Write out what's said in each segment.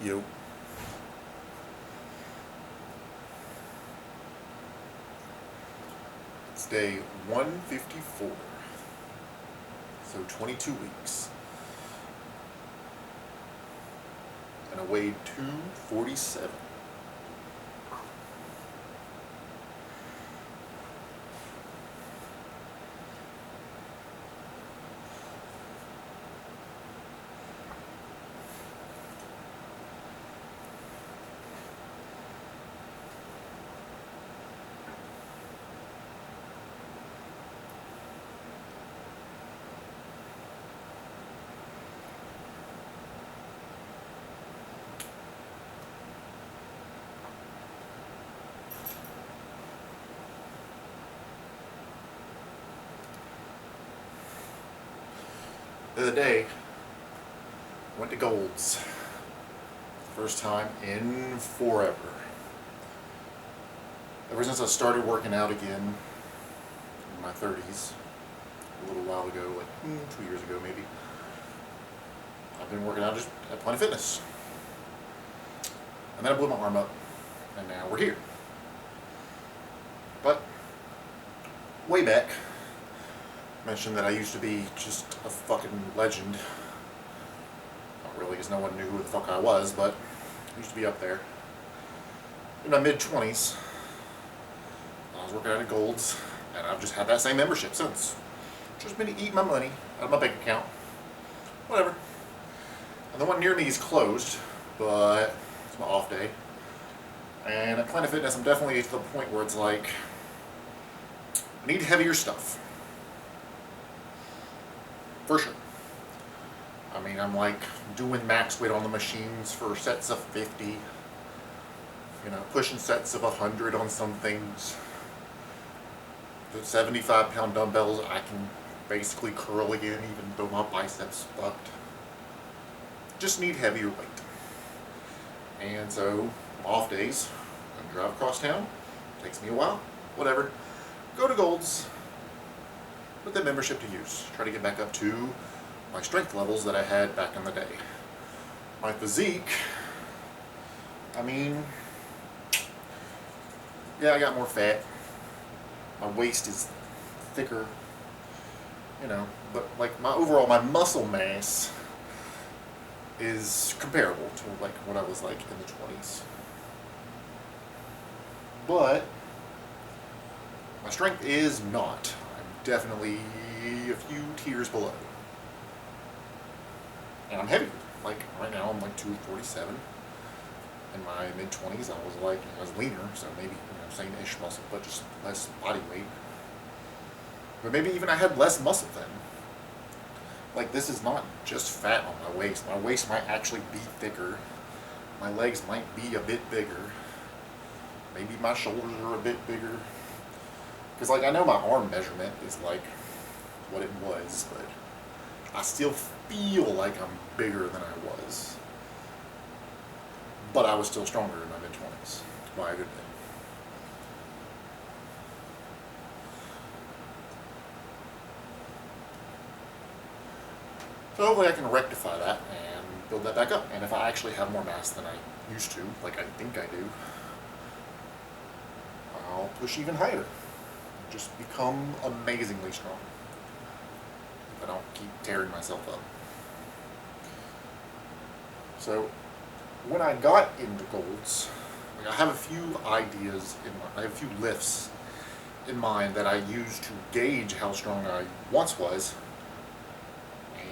Yo. It's day 154. So 22 weeks. And I weighed 247. The other day, went to Gold's. First time in forever. Ever since I started working out again in my 30s, a little while ago, like 2 years ago maybe, I've been working out just at Planet Fitness. And then I blew my arm up, and now we're here. But, way back, mentioned that I used to be just a fucking legend. Not really, because no one knew who the fuck I was, but I used to be up there. In my mid-20s, I was working out at Gold's, and I've just had that same membership since. Just been eating my money out of my bank account. Whatever. And the one near me is closed, but it's my off day. And at Planet Fitness, I'm definitely to the point where it's like, I need heavier stuff. For sure. I mean, I'm like doing max weight on the machines for sets of 50. You know, pushing sets of 100 on some things. The 75-pound dumbbells I can basically curl again, even though my biceps fucked. Just need heavier weight. And so, off days, I drive across town. Takes me a while. Whatever. Go to Gold's. Put that membership to use. Try to get back up to my strength levels that I had back in the day. My physique, I mean, yeah, I got more fat. My waist is thicker, you know, but like my muscle mass is comparable to like what I was like in the 20s. But my strength is not. Definitely a few tiers below. And I'm heavy. Like, right now I'm like 247. In my mid-20s I was leaner, so maybe, same-ish muscle, but just less body weight. But maybe even I had less muscle then. Like, this is not just fat on my waist. My waist might actually be thicker. My legs might be a bit bigger. Maybe my shoulders are a bit bigger. Because, like, I know my arm measurement is, like, what it was, but I still feel like I'm bigger than I was. But I was still stronger in my mid-20s, by a good bit. So hopefully I can rectify that and build that back up. And if I actually have more mass than I used to, like I think I do, I'll push even higher. Just become amazingly strong if I don't keep tearing myself up. So when I got into Gold's, like I have a few ideas I have a few lifts in mind that I use to gauge how strong I once was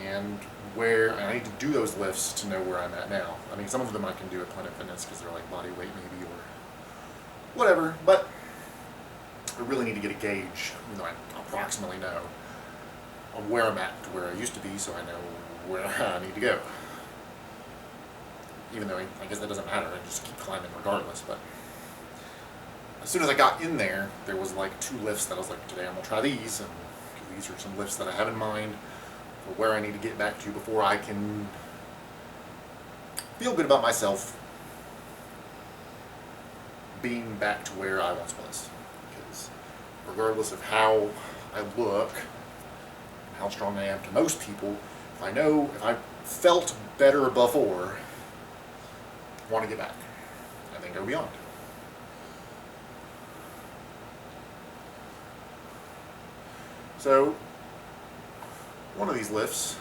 and where I need to do those lifts to know where I'm at now. I mean, some of them I can do at Planet Fitness because they're like body weight maybe or whatever, but I really need to get a gauge, I approximately know of where I'm at to where I used to be, so I know where I need to go. Even though I guess that doesn't matter, I just keep climbing regardless, but as soon as I got in there, there was like 2 lifts that I was like, today I'm going to try these, and these are some lifts that I have in mind for where I need to get back to before I can feel good about myself being back to where I once was. Regardless of how I look, how strong I am to most people, if I felt better before, want to get back, and then go beyond. So, one of these lifts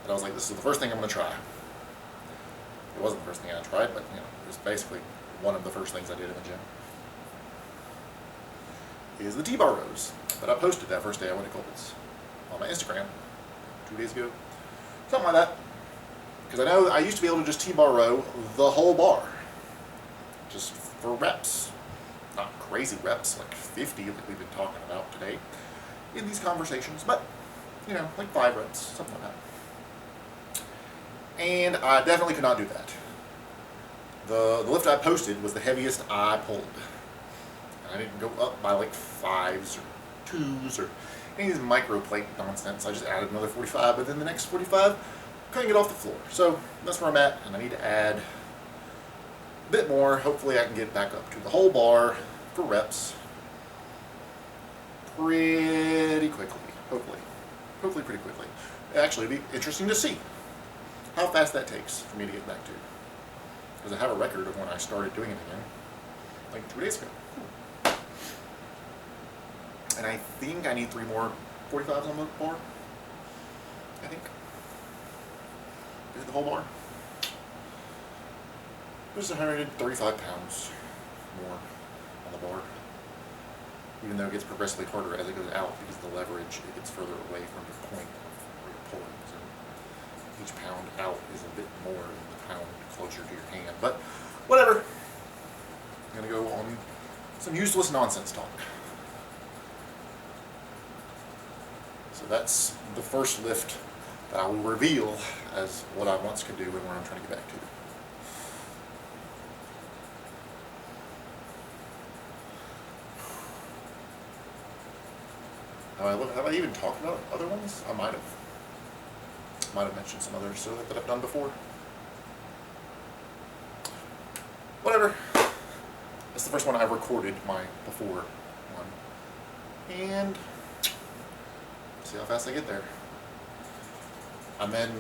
that I was like, this is the first thing I'm going to try. It wasn't the first thing I tried, but you know, it was basically one of the first things I did in the gym. Is the T-bar rows that I posted that first day I went to Gold's on my Instagram 2 days ago. Something like that. Because I know I used to be able to just T-bar row the whole bar. Just for reps. Not crazy reps, like 50 like we've been talking about today in these conversations, but, you know, like 5 reps, something like that. And I definitely could not do that. The lift I posted was the heaviest I pulled. I didn't go up by like 5s or 2s or any of these micro plate nonsense. I just added another 45, but then the next 45 couldn't get off the floor. So that's where I'm at, and I need to add a bit more. Hopefully I can get back up to the whole bar for reps pretty quickly. Hopefully pretty quickly. Actually, it'd be interesting to see how fast that takes for me to get back to. Because I have a record of when I started doing it again, like 2 days ago. And I think I need 3 more 45s on the bar. I think. Is it the whole bar? There's 135 pounds more on the bar. Even though it gets progressively harder as it goes out because the leverage, it gets further away from the point where you're pulling. So each pound out is a bit more than the pound closer to your hand. But whatever. I'm going to go on some useless nonsense talk. So that's the first lift that I will reveal as what I once could do and where I'm trying to get back to. Have I even talked about other ones? I might have mentioned some others that I've done before. Whatever. That's the first one I've recorded my before one. And see how fast I get there. And then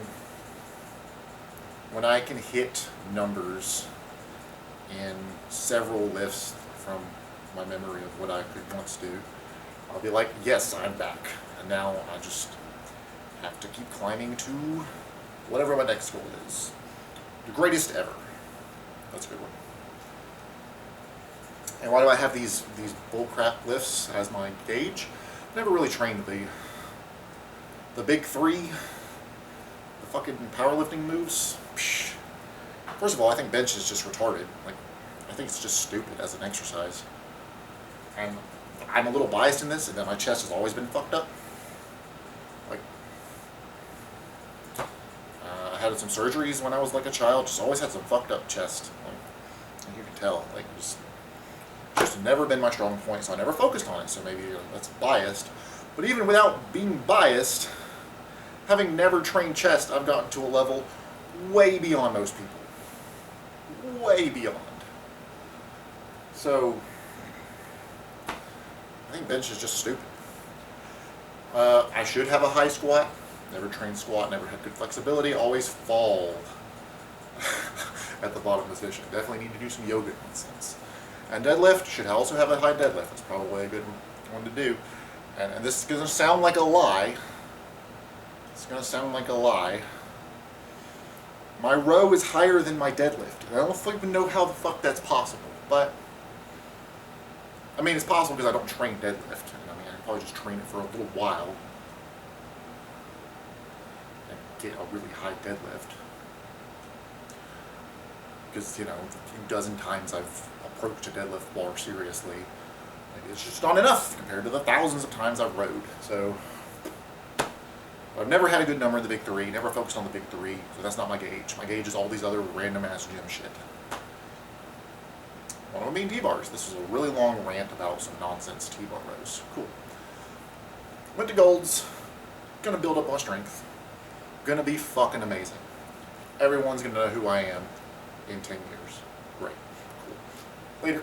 when I can hit numbers in several lifts from my memory of what I could once do, I'll be like, yes, I'm back. And now I just have to keep climbing to whatever my next goal is. The greatest ever. That's a good one. And why do I have these bullcrap lifts as my gauge? I never really trained the big 3, the fucking powerlifting moves. Psh. First of all, I think bench is just retarded. Like, I think it's just stupid as an exercise. And I'm a little biased in this, and that my chest has always been fucked up. Like, I had some surgeries when I was like a child. Just always had some fucked up chest. Like, you can tell. Like, just never been my strong point, so I never focused on it. So maybe that's biased. But even without being biased, having never trained chest, I've gotten to a level way beyond most people. Way beyond. So I think bench is just stupid. I should have a high squat. Never trained squat, never had good flexibility, always fall at the bottom position. Definitely need to do some yoga nonsense. And deadlift, should also have a high deadlift. It's probably a good one to do. And this is going to sound like a lie. It's going to sound like a lie. My row is higher than my deadlift. I don't even know how the fuck that's possible. But, I mean, it's possible because I don't train deadlift. I mean, I can probably just train it for a little while and get a really high deadlift. Because, you know, a dozen times I've approached a deadlift bar seriously. Maybe it's just not enough compared to the thousands of times I've rode. So, I've never had a good number in the big 3, never focused on the big 3, so that's not my gauge. My gauge is all these other random ass gym shit. One of them being T-bars. This is a really long rant about some nonsense T-bar rows. Cool. Went to Gold's. Gonna build up my strength. Gonna be fucking amazing. Everyone's gonna know who I am in 10 years. Great. Cool. Later.